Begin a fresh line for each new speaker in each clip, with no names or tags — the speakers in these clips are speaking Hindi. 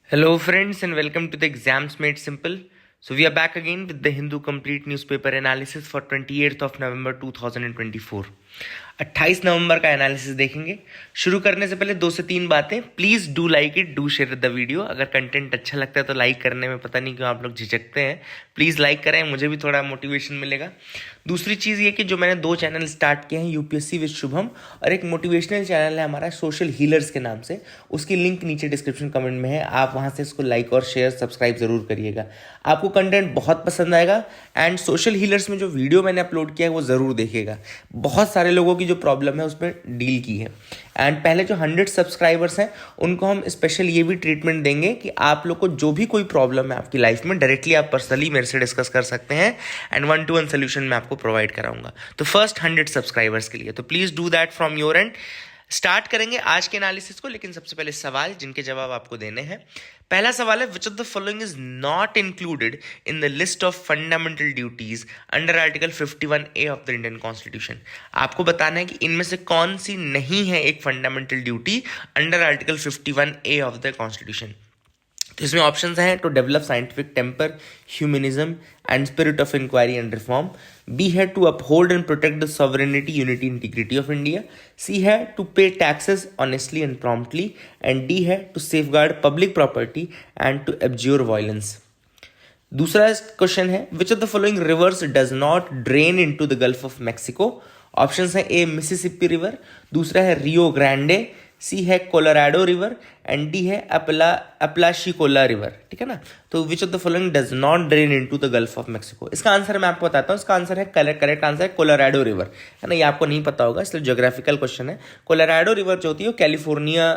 Hello, friends, and welcome to the Exams Made Simple. So, we are back again with the Hindu Complete Newspaper Analysis for 28th of November 2024. 28 नवंबर का एनालिसिस देखेंगे। शुरू करने से पहले 2 से 3 बातें। Please do like it, do share the video. अगर कंटेंट अच्छा लगता है तो लाइक करने में पता नहीं क्यों आप लोग झिझकते हैं। प्लीज़ लाइक करें, मुझे भी थोड़ा मोटिवेशन मिलेगा। दूसरी चीज़ ये कि जो मैंने 2 चैनल स्टार्ट किए हैं, यूपीएससी विद शुभम और एक मोटिवेशनल चैनल है हमारा सोशल हीलर्स के नाम से, उसकी लिंक नीचे डिस्क्रिप्शन कमेंट में है। आप वहाँ से इसको लाइक और शेयर सब्सक्राइब ज़रूर करिएगा। आपको कंटेंट बहुत पसंद आएगा एंड सोशल हीलर्स में जो वीडियो मैंने अपलोड किया है वो ज़रूर देखिएगा। बहुत सारे लोगों की जो प्रॉब्लम है उसमें डील की है। एंड पहले जो 100 सब्सक्राइबर्स हैं उनको हम स्पेशल ये भी ट्रीटमेंट देंगे कि आप लोग को जो भी कोई प्रॉब्लम है आपकी लाइफ में, डायरेक्टली आप पर्सनली मेरे से डिस्कस कर सकते हैं एंड 1-to-1 सोल्यूशन मैं आपको प्रोवाइड कराऊंगा। तो फर्स्ट 100 सब्सक्राइबर्स के लिए तो please do that from your and. Start करेंगे आज के एनालिसिस को, लेकिन सबसे पहले सवाल जिनके जवाब आपको देने हैं। पहला सवाल है, which of the following is not included in the list of fundamental duties under article 51A of the Indian constitution. आपको बताना है कि इनमें से कौन सी नहीं है एक fundamental duty under article 51A of the constitution. तो इसमें ऑप्शंस हैं, to develop scientific temper, humanism and spirit of inquiry and reform. B है, to uphold and protect the sovereignty, unity, integrity of India. C है, to pay taxes honestly and promptly. And D है, to safeguard public property and to abjure violence. दूसरा क्वेश्चन है, which of the following rivers does not drain into the gulf of Mexico. Options है, ए मिसिसिपी रिवर, दूसरा है रियो ग्रांडे, सी है कोलोराडो रिवर एंड डी है अपलाशिकोला रिवर। ठीक है ना। तो विच of the following does not drain into the gulf of Mexico. इसका आंसर मैं आपको बताता हूँ। इसका आंसर है, करेक्ट आंसर है कोलोराडो रिवर, है ना। ये आपको नहीं पता होगा इसलिए ज्योग्राफिकल क्वेश्चन है। कोलोराडो रिवर जो होती है वो कैलिफोर्निया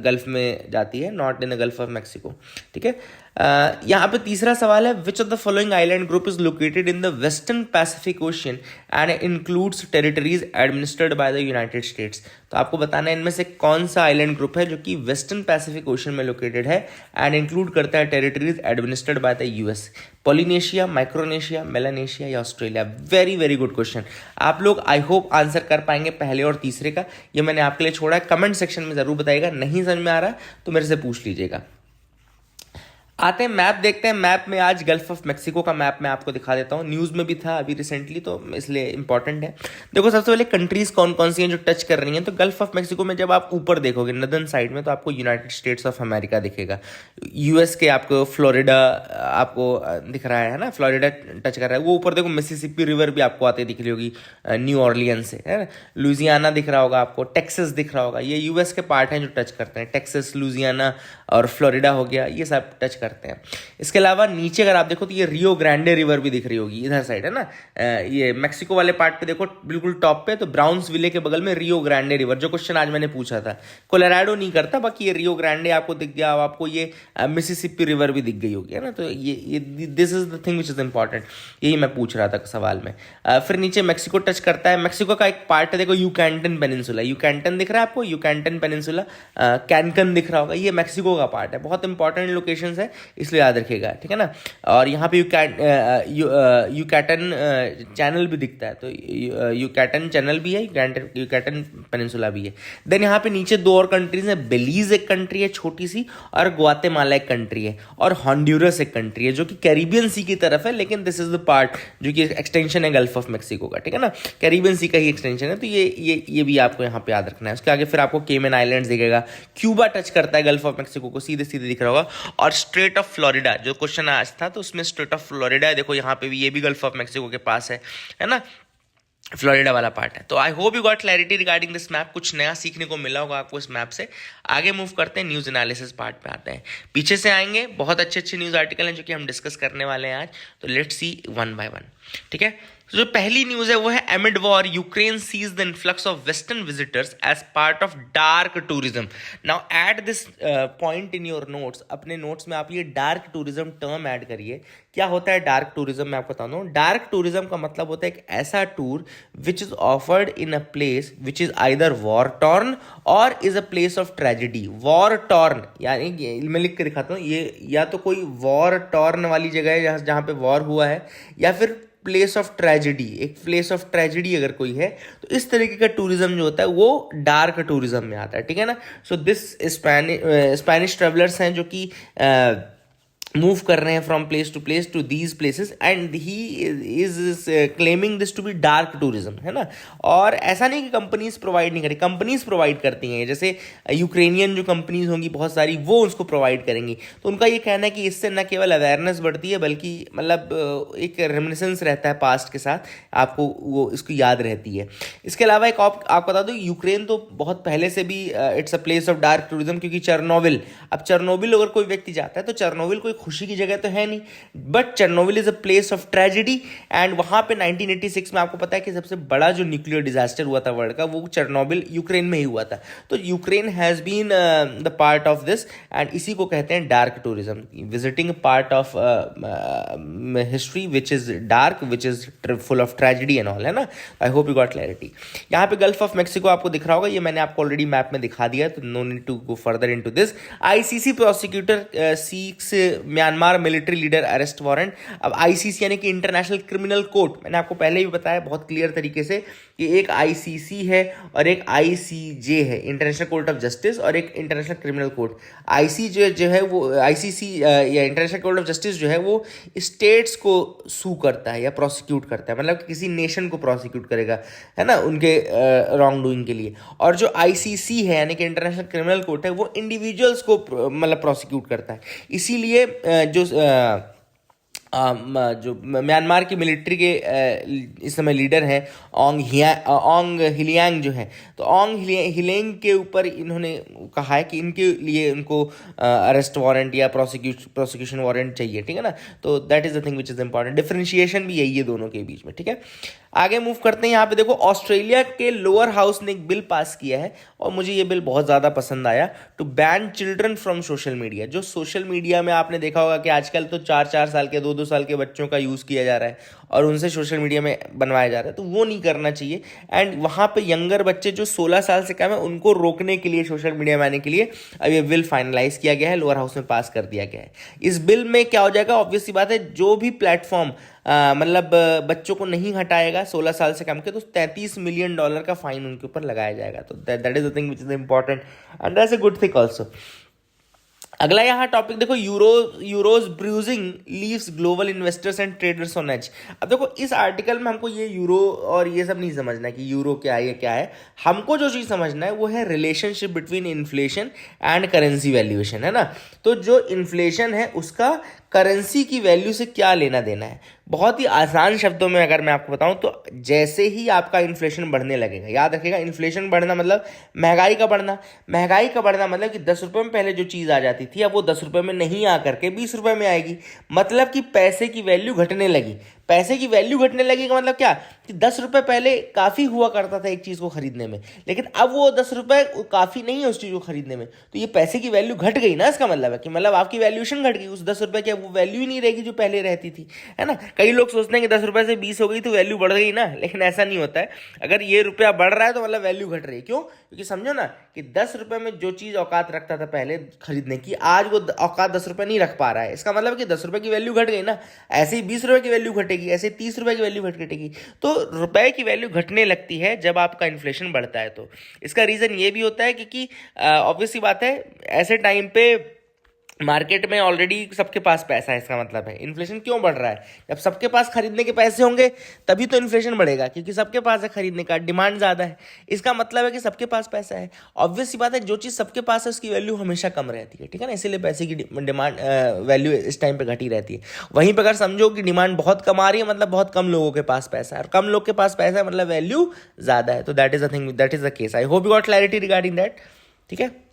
गल्फ में जाती है, not in the gulf of Mexico. ठीक है। यहाँ पे तीसरा सवाल है, which of the following island group is located in the western Pacific ocean and includes territories administered by the United states. तो आपको बताना है इनमें से कौन सा आइलैंड ग्रुप है जो कि वेस्टर्न पैसिफिक ओशन में लोकेटेड है एंड इंक्लूड करता है territories administered by the US. Polynesia, Micronesia, Melanesia या Australia. Very very good question. आप लोग आई होप आंसर कर पाएंगे पहले और तीसरे का। ये मैंने आपके लिए छोड़ा है, कमेंट सेक्शन में जरूर बताइएगा। नहीं समझ में आ रहा तो मेरे से पूछ लीजिएगा। आते हैं मैप देखते हैं। मैप में आज गल्फ ऑफ मैक्सिको का मैप मैं आपको दिखा देता हूँ। न्यूज़ में भी था अभी रिसेंटली, तो इसलिए इंपॉर्टेंट है। देखो सबसे पहले कंट्रीज कौन कौन सी हैं जो टच कर रही हैं। तो गल्फ ऑफ मैक्सिको में जब आप ऊपर देखोगे नदर्न साइड में, तो आपको यूनाइटेड स्टेट्स ऑफ अमेरिका दिखेगा। यूएस के आपको फ्लोरिडा आपको दिख रहा है ना, फ्लोरिडा टच कर रहा है। वो ऊपर देखो मिसिसिपी रिवर भी आपको आते दिख रही होगी न्यू ऑर्लियन से, है ना। लुजियाना दिख रहा होगा आपको, टेक्सास दिख रहा होगा। ये यूएस के पार्ट हैं जो टच करते हैं। टेक्सास, लुजियाना और फ्लोरिडा हो गया, ये सब टच करते हैं। इसके अलावा नीचे अगर आप देखो तो ये रियो ग्रांडे रिवर भी दिख रही होगी, इधर साइड है ना। ये मैक्सिको वाले पार्ट पे देखो बिल्कुल टॉप पे, तो ब्राउन्स विले के बगल में रियो ग्रांडे रिवर, जो क्वेश्चन आज मैंने पूछा था। कोलोराडो नहीं करता, बाकी ये रियो ग्रांडे आपको दिख गया। आपको ये मिसिसिपी रिवर भी दिख गई होगी, है ना। तो ये this is the thing which is important, यही मैं पूछ रहा था सवाल में। फिर नीचे मैक्सिको टच करता है। मैक्सिको का एक पार्ट है देखो, यूकैंटन पेनिनसुला। यूकैंटन दिख रहा है आपको, यूकैंटन पेनिनसुला, कैनकन दिख रहा होगा। ये मैक्सिको का पार्ट है। बहुत इंपॉर्टेंट लोकेशंस है, इसलिए याद रखिएगा। ठीक है ना। और यहाँ पे यूकैटन चैनल भी दिखता है, तो यूकैटन चैनल भी है, यूकैटन पेनिनसुला भी है। देन यहाँ पे नीचे 2 और कंट्रीज है। बेलीज एक कंट्री है छोटी सी, और ग्वातेमाला एक कंट्री है, और हॉन्ड्यूरस एक कंट्री है जो कि कैरिबियन सी की तरफ है, लेकिन दिस इज द पार्ट जो कि एक्सटेंशन है गल्फ ऑफ मैक्सिको का। ठीक है ना, कैरिबियन सी का ही एक्सटेंशन है। तो ये भी आपको यहाँ पे याद रखना है। उसके आगे फिर आपको केमन आइलैंड्स दिखेगा। क्यूबा टच करता है गल्फ ऑफ मैक्सिको को, सीधे सीधे दिख रहा होगा। और स्ट्रेट ऑफ फ्लोरिडा, जो क्वेश्चन आज था तो उसमें स्ट्रेट ऑफ फ्लोरिडा है। देखो यहाँ पे भी, ये भी गल्फ ऑफ मैक्सिको के पास है ना, फ्लोरिडा वाला पार्ट है। तो I hope you got clarity regarding this map. कुछ नया सीखने को मिला होगा आपको इस मैप से। आगे मूव करते हैं, न्यूज़ एनालिसिस पार्ट पे आते हैं। पीछे से आएंगे, बहुत अच्छे अच्छे न्यूज़ आर्टिकल हैं जो कि हम डिस्कस करने वाले हैं आज। तो let's see one by one. ठीक है। तो जो पहली न्यूज़ है वो है, amid war Ukraine sees the influx of western visitors as part of dark tourism. Now add this point in your notes. अपने नोट्स में आप ये डार्क टूरिज्म टर्म ऐड करिए। क्या होता है डार्क टूरिज्म, मैं आपको बताता हूँ। डार्क टूरिज्म का मतलब होता है एक ऐसा tour which is offered in a place which is either war torn or is a place of tragedy. War torn यानी मैं लिख के दिखाता हूँ, ये या तो कोई वॉर टॉर्न वाली जगह है जहाँ पे वॉर हुआ है, या फिर प्लेस ऑफ ट्रेजेडी, एक प्लेस ऑफ ट्रेजेडी अगर कोई है तो इस तरीके का टूरिज्म जो होता है वो डार्क टूरिज्म में आता है, ठीक है ना। सो दिस स्पेनिश ट्रेवलर्स हैं जो कि मूव कर रहे हैं from place to these places and he is claiming this to be dark tourism, है ना। और ऐसा नहीं कि कंपनीज प्रोवाइड नहीं करें, कंपनीज प्रोवाइड करती हैं, जैसे यूक्रेनियन जो कंपनीज होंगी बहुत सारी वो उसको प्रोवाइड करेंगी। तो उनका ये कहना है कि इससे न केवल अवेयरनेस बढ़ती है बल्कि मतलब एक रेमिनिसेंस रहता है पास्ट के साथ, आपको वो इसको याद रहती है। इसके अलावा एक आपको बता दूं, यूक्रेन तो बहुत पहले से भी it's a place of dark tourism, क्योंकि चेरनोबिल, अब चेरनोबिल अगर कोई व्यक्ति जाता है तो चेरनोबिल कोई खुशी की जगह तो है नहीं, but Chernobyl is a place of tragedy. And वहां पे 1986 में आपको पता है कि सबसे बड़ा जो न्यूक्लियर डिजास्टर हुआ था वर्ल्ड का, वो चेरनोबिल यूक्रेन में ही हुआ था। तो Ukraine has been the part of this and इसी को कहते हैं dark tourism, visiting part of history which is dark, which is full of tragedy and all, है ना। I hope you got clarity. यहाँ पे गल्फ ऑफ मैक्सिको आपको दिख रहा होगा, ये मैंने आपको ऑलरेडी मैप में दिखा दिया, तो no need to go further into this. ICC prosecutor seeks Myanmar military leader arrest warrant. अब आईसीसी यानी कि इंटरनेशनल क्रिमिनल कोर्ट, मैंने आपको पहले भी बताया बहुत क्लियर तरीके से कि एक आईसीसी है और एक आईसीजे है, इंटरनेशनल कोर्ट ऑफ जस्टिस, और एक इंटरनेशनल क्रिमिनल कोर्ट। आईसी जो है वो आईसीसी या इंटरनेशनल कोर्ट ऑफ जस्टिस जो है वो स्टेट्स को सू करता है या प्रोसिक्यूट करता है, मतलब किसी नेशन को प्रोसिक्यूट करेगा, है ना, उनके रॉन्ग डूइंग के लिए। और जो आईसीसी है यानी कि इंटरनेशनल क्रिमिनल कोर्ट है वो इंडिविजुअल्स को मतलब प्रोसिक्यूट करता है। इसीलिए जो म्यांमार की मिलिट्री के इस समय लीडर हैं ओंग हिलियांग जो है, तो ओंग हिलेंग के ऊपर इन्होंने कहा है कि इनके लिए उनको अरेस्ट वारंट या प्रोसिक्यूशन वारंट चाहिए, ठीक है ना। तो that is the thing which is important, differentiation भी यही है दोनों के बीच में, ठीक है। आगे मूव करते हैं। यहाँ पे देखो, ऑस्ट्रेलिया के लोअर हाउस ने एक बिल पास किया है और मुझे ये बिल बहुत ज़्यादा पसंद आया, to ban children from social media. जो सोशल मीडिया में आपने देखा होगा कि आजकल तो 4-4 साल के 2-2 साल के बच्चों का यूज़ किया जा रहा है और उनसे सोशल मीडिया में बनवाया जा रहा है, तो वो नहीं करना चाहिए। एंड वहाँ पे यंगर बच्चे जो 16 साल से कम है उनको रोकने के लिए, सोशल मीडिया में आने के लिए अब ये बिल फाइनलाइज किया गया है, लोअर हाउस में पास कर दिया गया है। इस बिल में क्या हो जाएगा, ऑब्वियस सी बात है, जो भी प्लेटफॉर्म मतलब बच्चों को नहीं हटाएगा 16 साल से कम के, तो $33 मिलियन का फाइन उनके ऊपर लगाया जाएगा। तो that is the thing which is important and that's a good thing also. अगला यहाँ टॉपिक देखो, euro's bruising leaves global investors and traders on edge. अब देखो, इस आर्टिकल में हमको ये यूरो और ये सब नहीं समझना कि यूरो क्या है, ये क्या है। हमको जो चीज़ समझना है वो है relationship between inflation and currency valuation, है ना। तो जो इन्फ्लेशन है उसका करेंसी की वैल्यू से क्या लेना देना है। बहुत ही आसान शब्दों में अगर मैं आपको बताऊं तो जैसे ही आपका इन्फ्लेशन बढ़ने लगेगा, याद रखिएगा, इन्फ्लेशन बढ़ना मतलब महंगाई का बढ़ना, महंगाई का बढ़ना मतलब कि 10 रुपये में पहले जो चीज़ आ जाती थी अब वो 10 रुपये में नहीं आ करके 20 रुपये में आएगी, मतलब कि पैसे की वैल्यू घटने लगी। पैसे की वैल्यू घटने लगी का मतलब क्या, कि 10 रुपये पहले काफ़ी हुआ करता था एक चीज़ को खरीदने में, लेकिन अब वो 10 रुपये काफ़ी नहीं है उस चीज़ को खरीदने में, तो ये पैसे की वैल्यू घट गई ना। इसका मतलब है कि मतलब आपकी वैल्यूएशन घट गई, उस 10 रुपये की वो वैल्यू ही नहीं रहेगी जो पहले रहती थी, है ना। कई लोग सोचते हैं कि 10 रुपये से 20 हो गई तो वैल्यू बढ़ गई ना, लेकिन ऐसा नहीं होता है। अगर ये रुपया बढ़ रहा है तो मतलब वैल्यू घट रही है। क्यों? क्योंकि समझो ना कि 10 रुपये में जो चीज़ औकात रखता था पहले खरीदने की, आज वो औकात 10 रुपये नहीं रख पा रहा है। इसका मतलब कि 10 रुपये की वैल्यू घट गई ना। ऐसे ही 20 रुपये की वैल्यू घटेगी, ऐसे 30 रुपये की वैल्यू घटेगी। तो रुपए की वैल्यू घटने लगती है जब आपका इन्फ्लेशन बढ़ता है। तो इसका रीज़न ये भी होता है क्योंकि ऑब्वियस सी बात है, ऐसे टाइम पे मार्केट में ऑलरेडी सबके पास पैसा है। इसका मतलब है इन्फ्लेशन क्यों बढ़ रहा है, जब सबके पास खरीदने के पैसे होंगे तभी तो इन्फ्लेशन बढ़ेगा, क्योंकि सबके पास है खरीदने का, डिमांड ज़्यादा है। इसका मतलब है कि सबके पास पैसा है। ऑब्वियस सी बात है, जो चीज़ सबके पास है उसकी वैल्यू हमेशा कम रहती है, ठीक है ना। इसीलिए पैसे की डिमांड वैल्यू इस टाइम पर घटी रहती है। वहीं पर अगर समझो कि डिमांड बहुत कम आ रही है, मतलब बहुत कम लोगों के पास पैसा है, और कम लोग के पास पैसा है मतलब वैल्यू ज़्यादा है। तो that is the thing, that is the case. I hope you got clarity regarding that, ठीक है।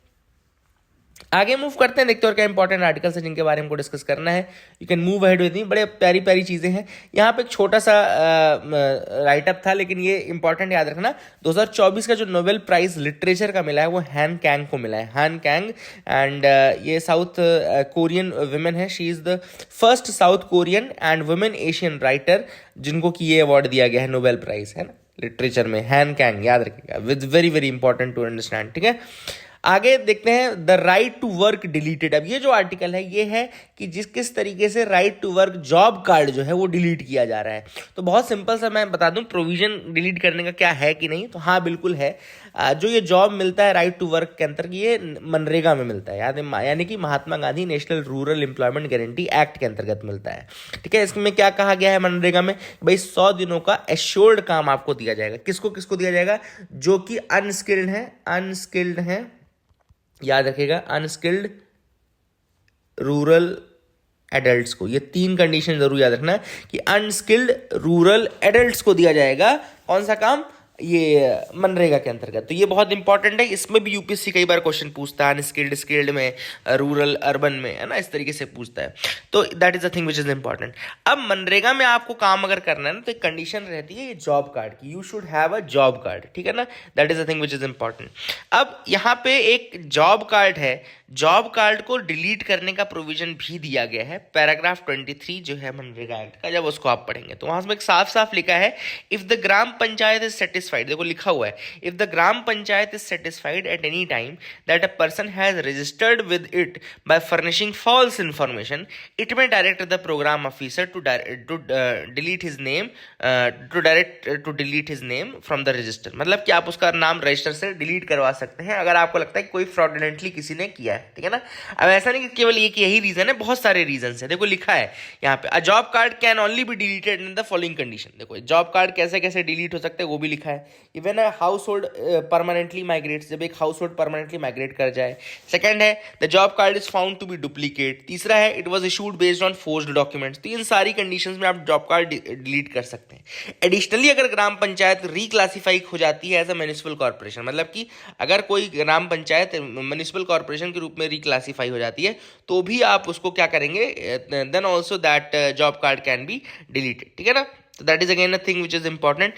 आगे मूव करते हैं, देखते हैं और क्या इंपॉर्टेंट आर्टिकल्स हैं जिनके बारे में हमको डिस्कस करना है। You can move ahead with me. बड़े प्यारी प्यारी चीज़ें हैं यहाँ पे। एक छोटा सा राइटअप था, लेकिन ये इंपॉर्टेंट याद रखना। 2024 का जो नोबेल प्राइज लिटरेचर का मिला है वो हैन कैंग को मिला है, हैन कैंग। एंड ये साउथ कोरियन वुमेन है। She is the first south Korean and women Asian writer जिनको कि ये अवार्ड दिया गया है, नोबेल प्राइज, है ना, लिटरेचर में। हैन कैंग याद रखिएगा, with very very important to understand, ठीक है। आगे देखते हैं the right to work deleted. अब ये जो आर्टिकल है ये है कि किस तरीके से right to work job card जो है वो डिलीट किया जा रहा है। तो बहुत सिंपल सा मैं बता दूं प्रोविजन डिलीट करने का क्या है कि नहीं, तो हाँ बिल्कुल है। जो ये जॉब मिलता है राइट टू वर्क के अंतर्गत ये मनरेगा में मिलता है, यानी कि Mahatma Gandhi national rural employment guarantee act के अंतर्गत मिलता है। ठीक है, इसमें क्या कहा गया है मनरेगा में, भाई 100 दिनों का एश्योर्ड काम आपको दिया जाएगा। किसको किसको दिया जाएगा, जो कि अनस्किल्ड है, याद रखिएगा, अनस्किल्ड रूरल एडल्ट्स को। ये 3 कंडीशन जरूर याद रखना कि अनस्किल्ड रूरल एडल्ट्स को दिया जाएगा कौन सा काम, ये मनरेगा के अंतर्गत। तो ये बहुत इंपॉर्टेंट है, इसमें भी यूपीएससी कई बार क्वेश्चन पूछता है, अनस्किल्ड स्किल्ड में, रूरल अर्बन में, है ना, इस तरीके से पूछता है। तो that is the thing which is important. अब मनरेगा में आपको काम अगर करना है ना, तो एक कंडीशन रहती है ये जॉब कार्ड की, you should have a job card. ठीक है ना, that is the thing which is important. अब यहाँ पे एक जॉब कार्ड है, जॉब कार्ड को डिलीट करने का प्रोविजन भी दिया गया है, पैराग्राफ 23 जो है मनरेगा एक्ट का। जब उसको आप पढ़ेंगे तो वहां में एक साफ साफ लिखा है, if the gram panchayat is satisfied, देखो लिखा हुआ है, if the gram panchayat is satisfied at any time that a person has registered with it by furnishing false information, it may direct the programme officer to delete his name delete his name from the register. मतलब कि आप उसका नाम रजिस्टर से डिलीट करवा सकते हैं अगर आपको लगता है कि कोई फ्रॉडुलेंटली किसी ने किया है। ठीक है ना, अब ऐसा नहीं कि केवल एक यही रीजन है, बहुत सारे रीजन है। देखो लिखा है यहाँ पे, a job card can only be deleted in the following condition. देखो जॉब कार्ड कैसे कैसे डिलीट हो सकते हैं वो भी लिखा है। Even a house hold permanently migrate, जब एक हाउस होल्ड परमानेंटली माइग्रेट कर जाए। सेकंड है the job card is found to be duplicate. तीसरा है it was issued based on forced documents. तो इन सारी कंडीशंस में आप जॉब कार्ड डिलीट कर सकते हैं। एडिशनली अगर ग्राम पंचायत रिक्लासिफाई हो जाती है एज अ म्युनिसिपल कॉर्पोरेशन, मतलब कि अगर कोई ग्राम पंचायत म्युनिसिपल कॉर्पोरेशन के रूप में रिक्लासिफाई हो जाती है तो भी आप उसको क्या करेंगे, then also that job card can be deleted. ठीक है ना, तो that is again a thing which is important.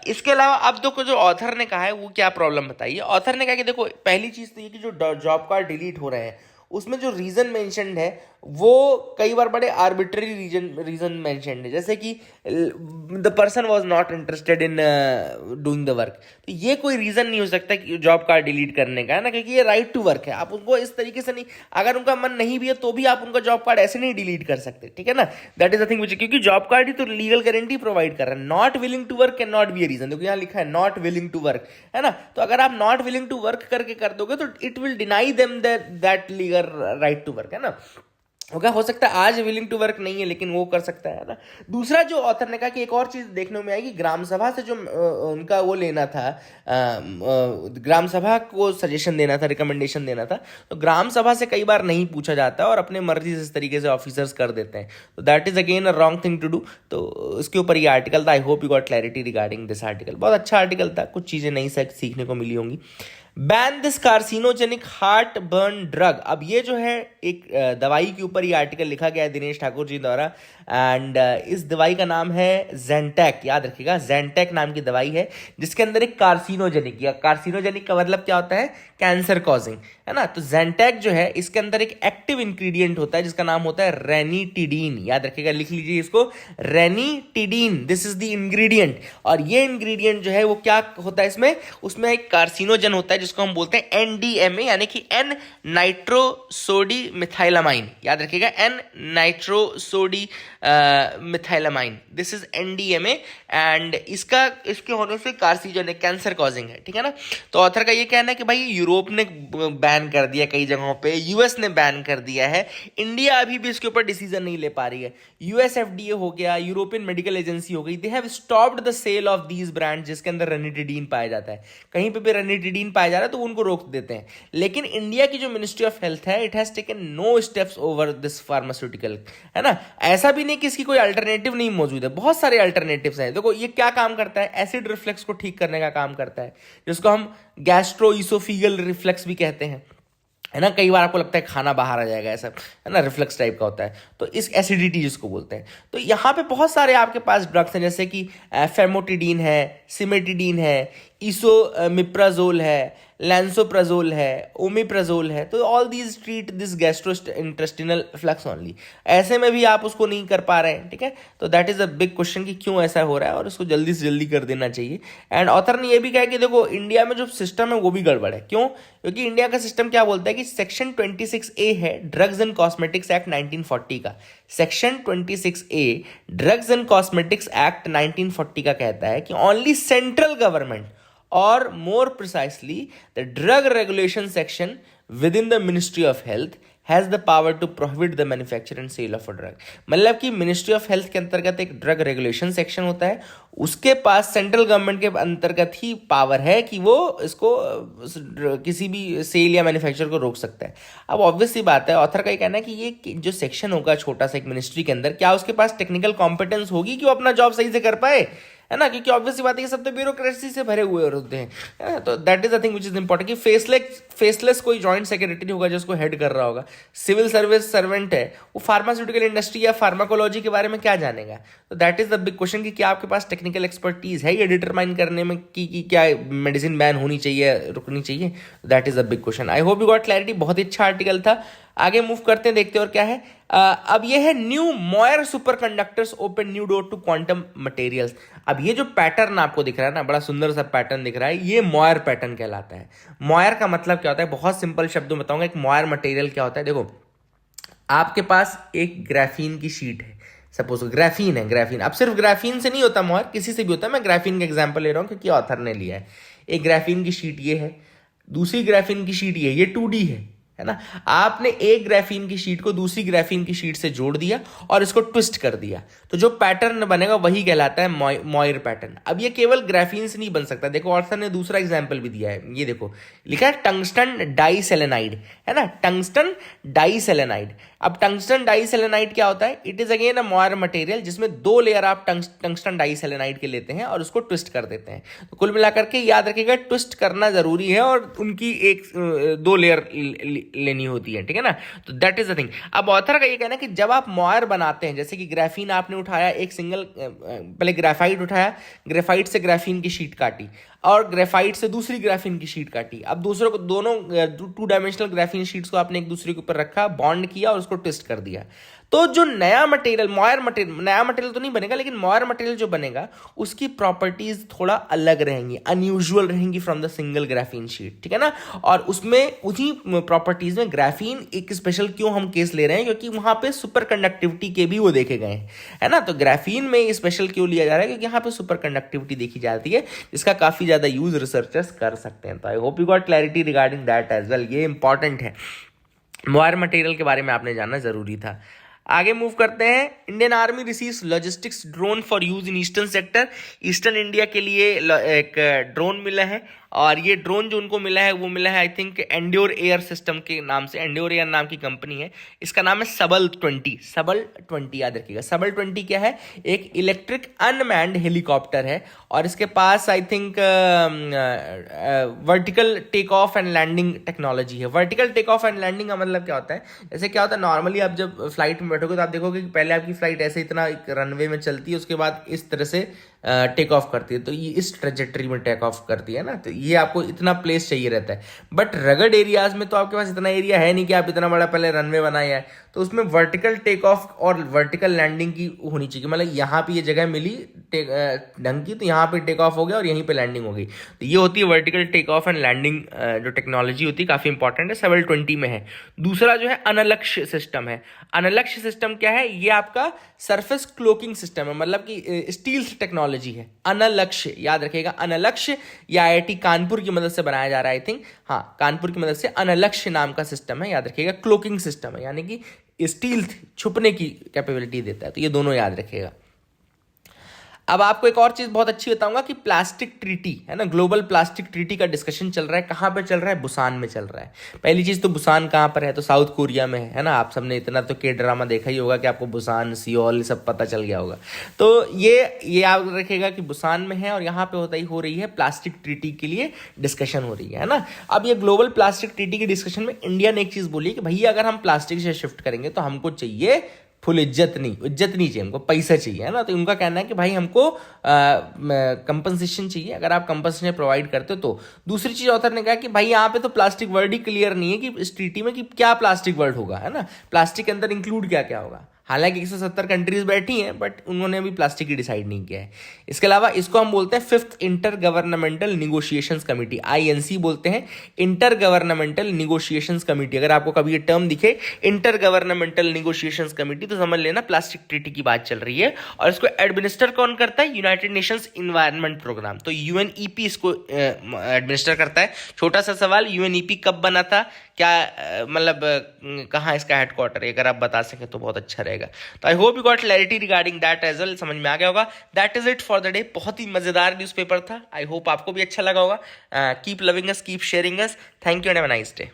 इसके अलावा अब देखो जो ऑथर ने कहा है वो क्या प्रॉब्लम बताइए। ऑथर ने कहा कि देखो पहली चीज तो ये कि जो जॉब कार्ड डिलीट हो रहे हैं उसमें जो रीजन मेंशन्ड है वो कई बार बड़े आर्बिट्ररी रीजन मेंशन्ड है, जैसे कि the person was not interested in doing the work. तो ये कोई रीजन नहीं हो सकता कि जॉब कार्ड डिलीट करने का, है ना, क्योंकि ये राइट टू वर्क है। आप उनको इस तरीके से नहीं, अगर उनका मन नहीं भी है तो भी आप उनका जॉब कार्ड ऐसे नहीं डिलीट कर सकते। ठीक है ना, दैट इज द थिंग विच, क्योंकि जॉब कार्ड ही तो लीगल गारंटी प्रोवाइड कर रहा है। Not willing to work can not be a reason. देखो यहाँ लिखा है नॉट विलिंग टू वर्क, है ना, तो अगर आप नॉट विलिंग टू वर्क करके कर दोगे तो it will deny them that legal right to work, है ना। हो सकता है आज विलिंग टू वर्क नहीं है लेकिन वो कर सकता है ना। दूसरा जो ऑथर ने कहा कि एक और चीज देखने में आएगी, ग्राम सभा से जो उनका वो लेना था, ग्राम सभा को सजेशन देना था, रिकमेंडेशन देना था, तो ग्राम सभा से कई बार नहीं पूछा जाता और अपने मर्जी से इस तरीके से ऑफिसर्स कर देते हैं। तो that is again a wrong thing to do. तो इसके ऊपर ये आर्टिकल था। I hope you got clarity regarding this article. बहुत अच्छा आर्टिकल था, कुछ चीजें नई सीखने को मिली होंगी। Ban this carcinogenic heart burn drug. अब ये जो है एक दवाई के ऊपर ये आर्टिकल लिखा गया है दिनेश ठाकुर जी द्वारा, एंड इस दवाई का नाम है जेंटेक। याद रखिएगा, जेंटेक नाम की दवाई है जिसके अंदर एक कार्सिनोजेनिक, या कार्सिनोजेनिक का मतलब क्या होता है, कैंसर कॉजिंग, है ना। तो जेंटेक जो है इसके अंदर एक एक्टिव इंग्रेडिएंट होता है जिसका नाम होता है रेनिटिडीन। याद रखिएगा, लिख लीजिए इसको, ranitidine, this is the ingredient. और ये इंग्रेडिएंट जो है वो क्या होता है इसमें, उसमें एक कार्सिनोजन होता है जिसको हम बोलते हैं एनडीएमए, यानी कि एन नाइट्रोसोडी मिथाइलामाइन। याद रखिएगा, N nitrosodimethylamine, this is NDMA, and इसके होने से कार्सिनोजेनिक, कैंसर कॉजिंग है। ठीक है ना। तो ऑथर का ये कहना है कि भाई यूरोप ने बैन कर दिया कई जगहों पे, यूएस ने बैन कर दिया है, इंडिया अभी भी इसके ऊपर डिसीजन नहीं ले पा रही है। यूएस एफडीए हो गया, यूरोपियन मेडिकल एजेंसी हो गई, they have stopped the sale of these brand जिसके अंदर रेनिटिडीन पाया जाता है। कहीं पे भी रेनिटिडीन पाया जा रहा है तो उनको रोक देते हैं। लेकिन इंडिया की जो मिनिस्ट्री ऑफ हेल्थ है, it has taken no steps over this pharmaceutical, है ना। ऐसा भी नहीं कि इसकी कोई अल्टरनेटिव नहीं मौजूद है, बहुत सारे अल्टरनेटिव्स हैं। देखो ये क्या काम करता है, एसिड रिफ्लेक्स को ठीक करने का काम करता है, जिसको हम गैस्ट्रोइसोफेगल रिफ्लेक्स भी कहते हैं, है ना। कई बार आपको लगता है खाना बाहर आ जाएगा, ऐसा, है ना, रिफ्लेक्स टाइप का होता है, तो इस एसिडिटी जिसको बोलते हैं। तो यहाँ पे बहुत सारे आपके पास ड्रग्स हैं, जैसे कि फेमोटिडीन है, सिमेटिडीन है, इसोमिप्राजोल है, लैंसोप्राजोल है, ओमिप्राजोल है, तो all these treat this gastro intestinal flux only. ऐसे में भी आप उसको नहीं कर पा रहे हैं, ठीक है, तो that is a big question कि क्यों ऐसा हो रहा है और उसको जल्दी से जल्दी कर देना चाहिए। एंड ऑथर ने ये भी कहा कि देखो इंडिया में जो सिस्टम है वो भी गड़बड़ है। क्यों? क्योंकि इंडिया का सिस्टम क्या बोलता है कि सेक्शन 26A है ड्रग्स एंड कॉस्मेटिक्स एक्ट 1940 का, section 26A drugs and cosmetics act 1940 का कहता है कि only central government or more precisely the drug regulation section within the ministry of health has the power to prohibit the manufacture and sale of a drug. मतलब कि मिनिस्ट्री ऑफ हेल्थ के अंतर्गत एक ड्रग रेगुलेशन सेक्शन होता है, उसके पास सेंट्रल गवर्नमेंट के अंतर्गत ही पावर है कि वो इसको किसी भी सेल या मैन्युफैक्चर को रोक सकता है। अब ऑब्वियस सी बात है, ऑथर का ये कहना है कि ये जो सेक्शन होगा छोटा सा एक मिनिस्ट्री के अंदर, क्या उसके पास टेक्निकल कॉम्पिटेंस होगी कि वो अपना जॉब सही से कर पाए, है ना, क्योंकि ऑब्वियस बात है कि सब तो ब्यूरोक्रेसी से भरे हुए होते हैं। तो that is the thing which is important कि फेसलेस कोई जॉइंट सेक्रेटरी होगा जो उसको हेड कर रहा होगा। सिविल सर्विस सर्वेंट है, वो फार्मास्यूटिकल इंडस्ट्री या फार्माकोलॉजी के बारे में क्या जानेगा? तो that is the big question कि क्या आपके पास टेक्निकल एक्सपर्टीज है ये डिटरमाइन करने में कि क्या मेडिसिन बैन होनी चाहिए, रुकनी चाहिए? That is the big question. I hope you got clarity. बहुत ही अच्छा आर्टिकल था। आगे मूव करते हैं, देखते हैं और क्या है। अब ये है new moire superconductors open new door to quantum materials. अब ये जो पैटर्न आपको दिख रहा है ना, बड़ा सुंदर सा पैटर्न दिख रहा है, ये मॉयर पैटर्न कहलाता है। मॉयर का मतलब क्या होता है? बहुत सिंपल शब्दों में बताऊंगा। एक मॉयर मटेरियल क्या होता है? देखो, आपके पास एक ग्राफीन की शीट है, सपोज ग्राफीन है, ग्राफीन। अब सिर्फ ग्राफीन से नहीं होता मॉयर, किसी से भी होता है। मैं ग्राफीन का एग्जांपल ले रहा हूं क्योंकि ऑथर ने लिया है। एक ग्राफीन की शीट ये है, दूसरी ग्राफीन की शीट ये 2D है ना। आपने एक ग्राफीन की शीट को दूसरी ग्राफीन की शीट से जोड़ दिया और इसको ट्विस्ट कर दिया, तो जो पैटर्न बनेगा वही कहलाता है मॉयर पैटर्न। अब ये केवल ग्राफीन से नहीं बन सकता। देखो ऑर्थर ने दूसरा एग्जांपल भी दिया है, ये देखो लिखा है टंगस्टन डाइसेलेनाइड, है ना, टंगस्टन डाइसेलेनाइड। अब टंगस्टन डाइसेलेनाइड क्या होता है? It is again a moire material जिसमें 2 लेयर आप टंगस्टन डाइसेलेनाइड के लेते हैं और उसको ट्विस्ट कर देते हैं। तो कुल मिलाकर के याद रखिएगा, ट्विस्ट करना जरूरी है और उनकी 2 लेयर लेनी होती है, ठीक है ना। तो दैट इज द थिंग। अब ऑथर का ये कहना है कि जब आप मॉयर बनाते हैं, जैसे कि ग्राफीन आपने उठाया, एक सिंगल पहले ग्रेफाइट उठाया, ग्रेफाइट से ग्राफीन की शीट काटी और ग्रेफाइट से दूसरी ग्राफीन की शीट काटी। अब दूसरों को दोनों 2 डायमेंशनल ग्राफीन शीट्स को आपने एक दूसरे के ऊपर रखा, बॉन्ड किया और उसको ट्विस्ट कर दिया। तो जो नया मटेरियल, मॉयर मटेरियल, नया मटेरियल तो नहीं बनेगा, लेकिन मॉयर मटेरियल जो बनेगा उसकी प्रॉपर्टीज थोड़ा अलग रहेंगी, अनयूजुअल रहेंगी from the single graphene sheet, ठीक है ना। और उसमें उन्हीं प्रॉपर्टीज में ग्राफीन एक स्पेशल क्यों हम केस ले रहे हैं, क्योंकि वहां पे सुपर कंडक्टिविटी के भी वो देखे गए हैं, है ना। तो ग्राफीन में स्पेशल क्यों लिया जा रहा है? क्योंकि यहाँ पे सुपर कंडक्टिविटी देखी जाती है, जिसका काफी ज्यादा यूज रिसर्चर्स कर सकते हैं। तो I hope you got clarity regarding that as well. ये इंपॉर्टेंट है, मॉयर मटेरियल के बारे में आपने जानना जरूरी था। आगे मूव करते हैं। Indian army receives logistics drone for use in eastern sector. Eastern India के लिए एक ड्रोन मिला है और ये ड्रोन जो उनको मिला है वो मिला है I think endure air system के नाम से। एंड्योर एयर नाम की कंपनी है, इसका नाम है सबल 20। सबल 20 याद रखिएगा। सबल 20 क्या है? एक इलेक्ट्रिक अनमैन्ड हेलीकॉप्टर है और इसके पास I think vertical take off and landing technology है। Vertical take off and landing का मतलब क्या होता है? जैसे क्या होता है, नॉर्मली आप जब फ्लाइट में बैठोगे तो आप देखोगे कि पहले आपकी फ्लाइट ऐसे इतना रनवे में चलती है, उसके बाद इस तरह से टेक ऑफ करती है, तो ये इस ट्रेजेक्टरी में टेक ऑफ करती है ना। तो ये आपको इतना प्लेस चाहिए रहता है, बट रगड एरियाज में तो आपके पास इतना एरिया है नहीं कि आप इतना बड़ा पहले रनवे बनाए है। तो उसमें वर्टिकल टेक ऑफ और वर्टिकल लैंडिंग की होनी चाहिए। मतलब यहाँ पे ये जगह मिली ढंग की, तो यहाँ पे टेक ऑफ हो गया और यहीं पे लैंडिंग हो गई। तो ये होती है vertical take off and landing जो टेक्नोलॉजी होती है, काफी इंपॉर्टेंट है, सबल 20 में है। दूसरा जो है अनलक्ष्य सिस्टम है। अनलक्ष्य सिस्टम क्या है? ये आपका सरफेस क्लोकिंग सिस्टम है, मतलब कि स्टील टेक्नोलॉजी है। अनलक्ष्य याद रखिएगा, अनलक्ष्य या IIT कानपुर की मदद से बनाया जा रहा है, आई थिंक, हाँ, कानपुर की मदद से अनलक्ष्य नाम का सिस्टम है, याद रखिएगा। क्लोकिंग सिस्टम है, यानी कि स्टील छुपने की कैपेबिलिटी देता है। तो ये दोनों याद रखिएगा। अब आपको एक और चीज बहुत अच्छी बताऊंगा कि प्लास्टिक ट्रीटी है ना, ग्लोबल प्लास्टिक ट्रीटी का डिस्कशन चल रहा है। कहां पे चल रहा है? बुसान में चल रहा है। पहली चीज तो बुसान कहां पर है? तो साउथ कोरिया में है ना। आप सबने इतना तो के ड्रामा देखा ही होगा कि आपको बुसान, सियोल सब पता चल गया होगा। तो ये याद रखिएगा कि बुसान में है और यहाँ पे हो रही है प्लास्टिक ट्रीटी के लिए डिस्कशन हो रही है ना। अब ये ग्लोबल प्लास्टिक ट्रीटी के डिस्कशन में इंडिया ने एक चीज बोली कि भैया अगर हम प्लास्टिक से शिफ्ट करेंगे तो हमको चाहिए फुल इज्जत नहीं चाहिए, हमको पैसा चाहिए, है ना। तो उनका कहना है कि भाई हमको कंपनसेशन चाहिए, अगर आप कंपनसेशन प्रोवाइड करते हो तो। दूसरी चीज ऑथर ने कहा कि भाई यहाँ पे तो प्लास्टिक वर्ड ही क्लियर नहीं है कि इस ट्रीटी में कि क्या प्लास्टिक वर्ड होगा, है ना, प्लास्टिक के अंदर इंक्लूड क्या क्या होगा। हालांकि 170 कंट्रीज बैठी हैं, बट उन्होंने अभी प्लास्टिक की डिसाइड नहीं किया है। इसके अलावा इसको हम बोलते हैं 5th inter governmental negotiations committee, INC बोलते हैं, इंटर गवर्नमेंटल निगोशिएशंस कमेटी। अगर आपको कभी ये टर्म दिखे इंटर गवर्नमेंटल निगोशिएशंस कमेटी, तो समझ लेना प्लास्टिक ट्रीटी की बात चल रही है। और इसको एडमिनिस्टर कौन करता है? यूनाइटेड नेशंस इन्वायरमेंट प्रोग्राम, तो UNEP इसको एडमिनिस्टर करता है। छोटा सा सवाल, UNEP कब बना था, क्या मतलब कहाँ इसका हेडक्वार्टर है, अगर आप बता सकें तो बहुत अच्छा रहेगा। तो I hope you got clarity regarding that as well, समझ में आ गया होगा। That is it for the day. बहुत ही मजेदार न्यूज़पेपर था, आई होप आपको भी अच्छा लगा होगा। Keep loving us, keep sharing us. Thank you and have a nice day.